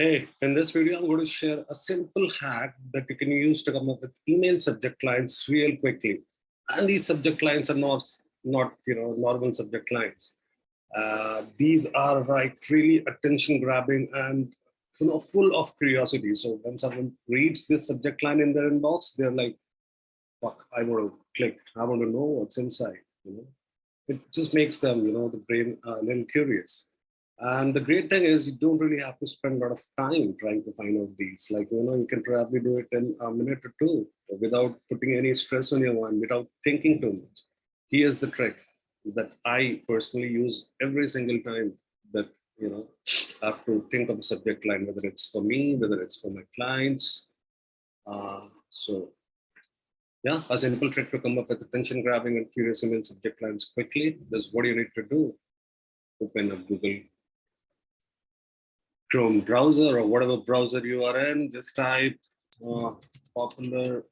Hey, in this video, I'm going to share a simple hack that you can use to come up with email subject lines real quickly. And these subject lines are not normal subject lines. These are like really attention grabbing and full of curiosity. So when someone reads this subject line in their inbox, they're like, "Fuck, I want to click. I want to know what's inside." It just makes them, the brain a little curious. And the great thing is you don't really have to spend a lot of time trying to find out these. Like, you can probably do it in a minute or two without putting any stress on your mind, without thinking too much. Here's the trick that I personally use every single time that, I have to think of a subject line, whether it's for me, whether it's for my clients. So yeah, a simple trick to come up with attention grabbing and curious email subject lines quickly. This is what you need to do. Open up Google Chrome browser or whatever browser you are in. Just type popular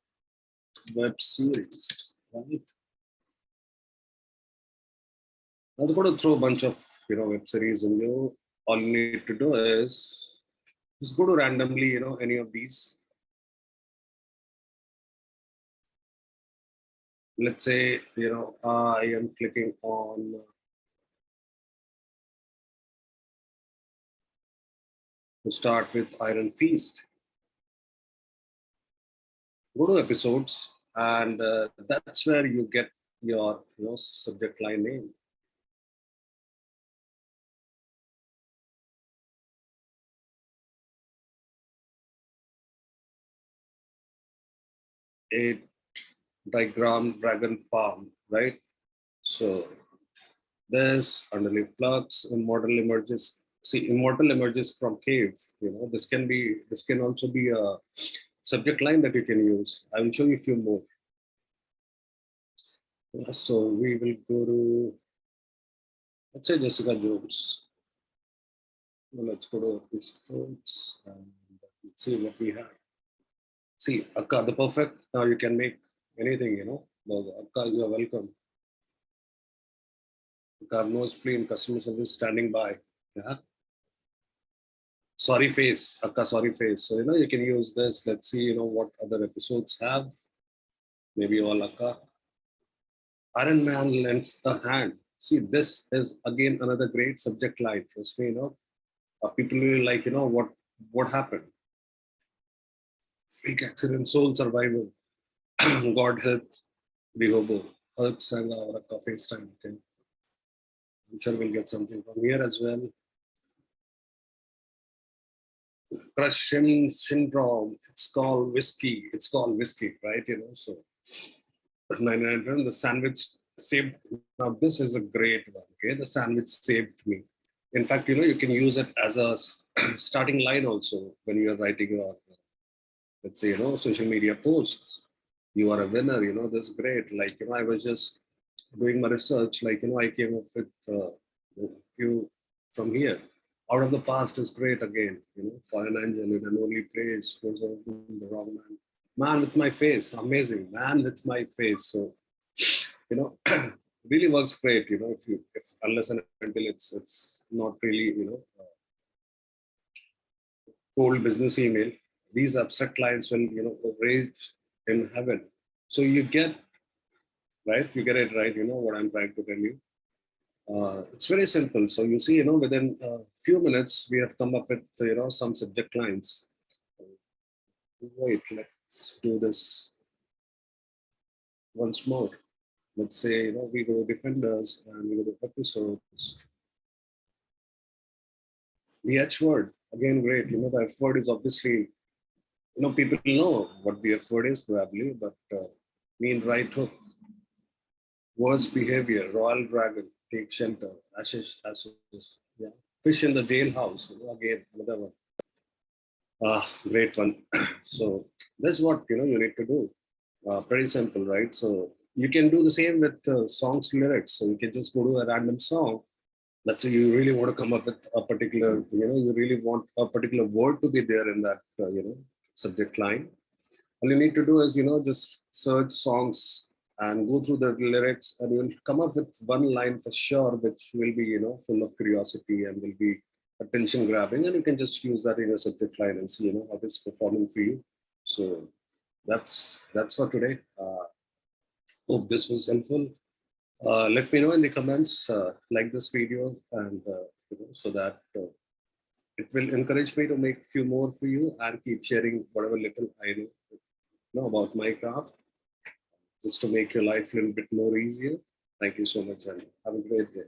web series. Right? I was going to throw a bunch of web series in you. All you need to do is just go to randomly any of these. Let's say I am clicking on to start with Iron Feast. Go to episodes, and that's where you get your subject line name. A diagram dragon palm, right? So this underleaf plugs, immortal emerges. See, immortal emerges from cave. This can also be a subject line that you can use. I will show you a few more. So we will go to, let's say, Jessica Jones. Let's go to episodes and let's see what we have. See, Akka, the perfect. Now you can make anything, Akka, you are welcome. Carno's plane, customer service standing by. Yeah. Sorry face, Akka, sorry face. So, you can use this. Let's see, what other episodes have. Maybe all Akka. Iron Man lends a hand. See, this is again another great subject line. Trust me, people really like, what happened. Freak accident, soul survival. God help the hobo. Hulk sang our Akka FaceTime. Okay. I'm sure we'll get something from here as well. Crush syndrome. It's called whiskey. It's called whiskey, right? So 99 the sandwich saved. Now this is a great one. Okay, the sandwich saved me. In fact, you can use it as a starting line also when you are writing your, let's say, social media posts. You are a winner. This is great. Like I was just doing my research. Like I came up with a few from here. Out of the past is great again. For an angel with an only praise goes on the wrong man. Man with my face, amazing. Man with my face. So, really works great. If unless and until it's not really cold business email, these abstract lines will raise in heaven. So you get right, you get it right. What I'm trying to tell you. It's very simple. So you see, within a few minutes, we have come up with, some subject lines. Wait, let's do this once more. Let's say, we go to defenders and we go to episodes. The H word, again, great. The F word is obviously, people know what the F word is probably, but mean right hook, worst behavior, royal dragon, take shelter, ashes, yeah. Fish in the jailhouse, again, another one. Great one. So that's what you need to do. Pretty simple, right? So you can do the same with songs lyrics. So you can just go to a random song. Let's say you really want to come up with a particular, you really want a particular word to be there in that, subject line. All you need to do is, just search songs and go through the lyrics, and you'll come up with one line for sure, which will be, full of curiosity and will be attention grabbing, and you can just use that in your subject line and see, how it's performing for you. So that's for today. Hope this was helpful. Let me know in the comments, like this video, and so that it will encourage me to make few more for you and keep sharing whatever little I know about my craft, just to make your life a little bit more easier. Thank you so much, and have a great day.